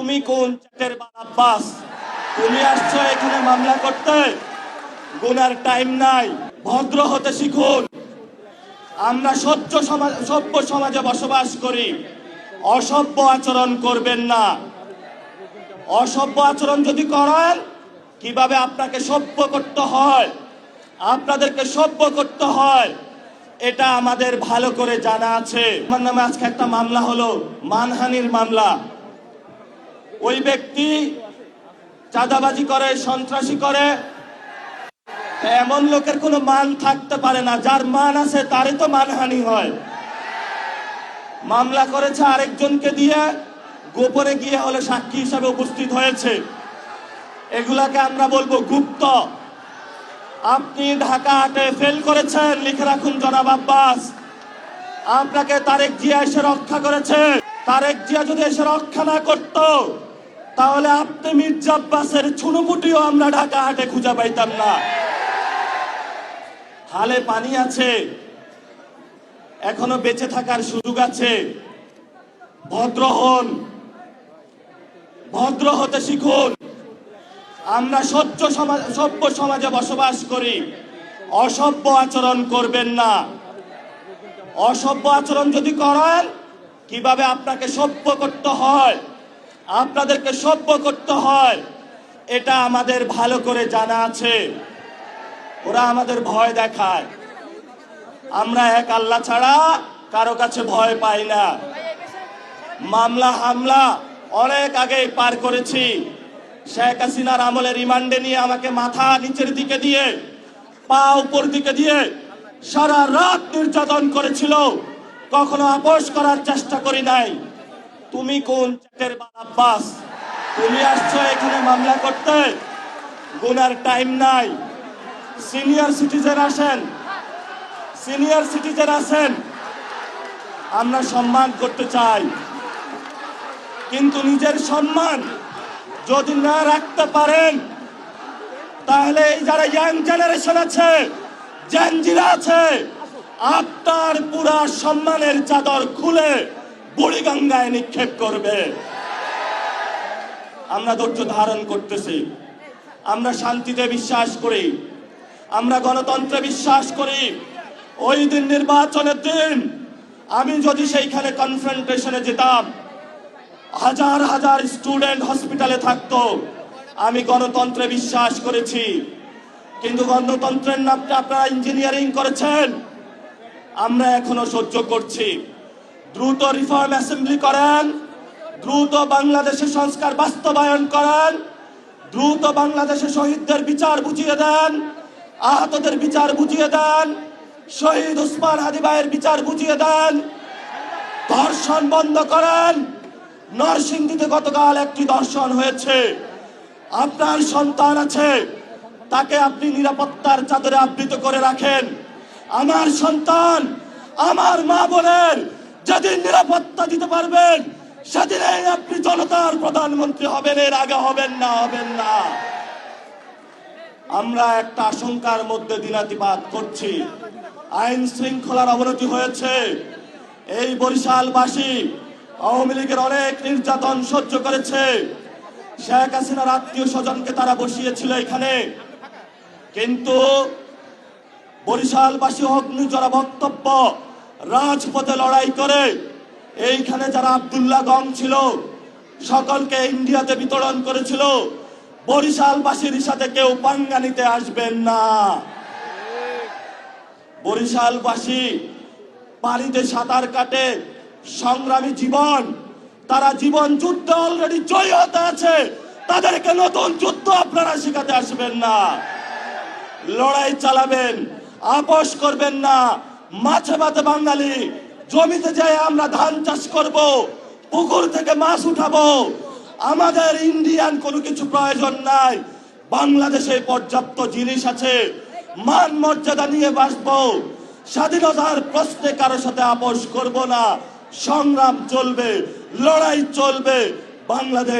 তুমি কোন চাটের আব্বাস? তুমি আসছো এখানে মামলা করতে? গুনার টাইম নাই, ভদ্র হতে শিখুন। আমরা সভ্য সমাজে বসবাস করি, অসভ্য আচরণ করবেন না। অসভ্য আচরণ যদি করেন, কিভাবে আপনাকে সভ্য করতে হয়, আপনাদেরকে সভ্য করতে হয়, এটা আমাদের ভালো করে জানা আছে। আমার নামে আজকে একটা মামলা হলো, মানহানির মামলা। ওই ব্যক্তি চাঁদাবাজি করে, সন্ত্রাসী করে। এমন লোকের কোনো মান থাকতে পারে না, যার মান আছে তারই তো মানহানি হয়। মামলা করেছে আরেকজনকে দিয়ে, গোপনে গিয়ে হলে সাক্ষী হিসাবে উপস্থিত হয়েছে। এগুলাকে আমরা বলবো গুপ্ত। আপনি ঢাকা হাটে ফেল করেছেন, লিখে রাখুন জনাব আব্বাস। আপনাকে তারেক জিয়া এসে রক্ষা করেছে। তারেক জিয়া যদি এসে রক্ষা না করত, তাহলে আপনি মির্জা আব্বাসের ছুনুপুটিও আমরা ঢাকা হাটে খুঁজে পাইতাম না। হালে পানি আছে, এখনো বেঁচে থাকার সুযোগ আছে। ভদ্র হন, ভদ্র হতে শিখুন। আমরা সভ্য সমাজে বসবাস করি, অসভ্য আচরণ করবেন না। অসভ্য আচরণ যদি করেন, কিভাবে আপনাকে সভ্য করতে হয়, আপনাদেরকে সভ্য করতে হয়, এটা আমাদের ভালো করে জানা আছে। ওরা আমাদের ভয় দেখায়, আমরা এক আল্লাহ ছাড়া কারো কাছে ভয় পাই না। মামলা হামলা অনেক আগেই পার করেছি। শেখ হাসিনার আমলে রিমান্ডে নিয়ে আমাকে মাথা নিচের দিকে দিয়ে, পা উপর দিকে দিয়ে সারা রাত নির্যাতন করেছিল। কখনো আপোষ করার চেষ্টা করি নাই। তুমি কোন চাটের আব্বাস? তুমি আসছো এখানে মামলা করতে? গুনার টাইম নাই। সিনিয়র সিটিজেন আসেন, সিনিয়র সিটিজেন আসেন। আমরা সম্মান করতে চাই, কিন্তু নিজের সম্মান যদি না রাখতে পারেন, তাহলে এই যারা ইয়াং জেনারেশন আছে, জেনজিরা আছে, আপনার পুরা সম্মানের চাদর খুলে বুড়িগঙ্গায় নিক্ষেপ করবে। আমরা ধৈর্য ধারণ করতেছি। আমরা শান্তিতে বিশ্বাস করি, আমরা গণতন্ত্রে বিশ্বাস করি। ওই দিন নির্বাচনের দিন আমি যদি সেইখানে কনফ্রন্টেশনে যেতাম, হাজার হাজার স্টুডেন্ট হসপিটালে থাকতো। আমি গণতন্ত্রে বিশ্বাস করেছি, কিন্তু গণতন্ত্রের নামটা আপনারা ইঞ্জিনিয়ারিং করেছেন। আমরা এখনো সহ্য করছি। দ্রুত রিফর্ম অ্যাসেম্বলি করেন, দ্রুত বাংলাদেশের সংস্কার বাস্তবায়ন করেন, দ্রুত বাংলাদেশের শহীদদের বিচার বুঝিয়ে দেন, আহতদের বিচার বুঝিয়ে দেন, শহীদ ওসমান হাদি ভাইয়ের বিচার বুঝিয়ে দেন, ধর্ষণ বন্ধ করেন। নরসিংদীতে গতকাল একটি ধর্ষণ হয়েছে। আপনার সন্তান আছে, তাকে আপনি নিরাপত্তার চাদরে আবৃত করে রাখেন। আমার সন্তান, আমার মা বোনের যেদিন নিরাপত্তা দিতে পারবেন, সেদিনই আপনি জনতার প্রধানমন্ত্রী হবেন, এর আগে হবেন না, হবেন না। আমরা একটা আশঙ্কার মধ্যে দিনাতিপাত করছি। আইন শৃঙ্খলার অবনতি হয়েছে। এই বরিশালবাসী আওয়ামী লীগের অনেক নির্যাতন সহ্য করেছে। শেখ হাসিনার আত্মীয় স্বজনকে তারা বসিয়েছিল এখানে, কিন্তু বরিশালবাসী অগ্নিজরা বক্তব্য, রাজপথে লড়াই করে এইখানে যারা আব্দুল্লাহ গং ছিল সকলকে ইন্ডিয়াতে বিতরণ করেছিল। বরিশালবাসীর সাথে কেউ পাঙ্গা নিতে আসবেন না। বরিশালবাসী পানিতে সাঁতার কাটে, সংগ্রামী জীবন, তারা জীবন যুদ্ধে অলরেডি জয়ী হতে আছে। তাদেরকে নতুন যুদ্ধ আপনারা শেখাতে আসবেন না। লড়াই চালাবেন, আপোষ করবেন না। মাছে ভাতে বাঙালি, জমিতে যায় আমরা ধান চাষ করব, পুকুর থেকে মাছ উঠাবো। আমাদের ইন্ডিয়ান কোনো কিছু প্রয়োজন নাই। বাংলাদেশে পর্যাপ্ত জিনিস আছে, মান মর্যাদা নিয়ে বাঁচবো। স্বাধীনতার প্রশ্নে কারো সাথে আপোষ করব না। সংগ্রাম চলবে, লড়াই চলবে। বাংলাদেশ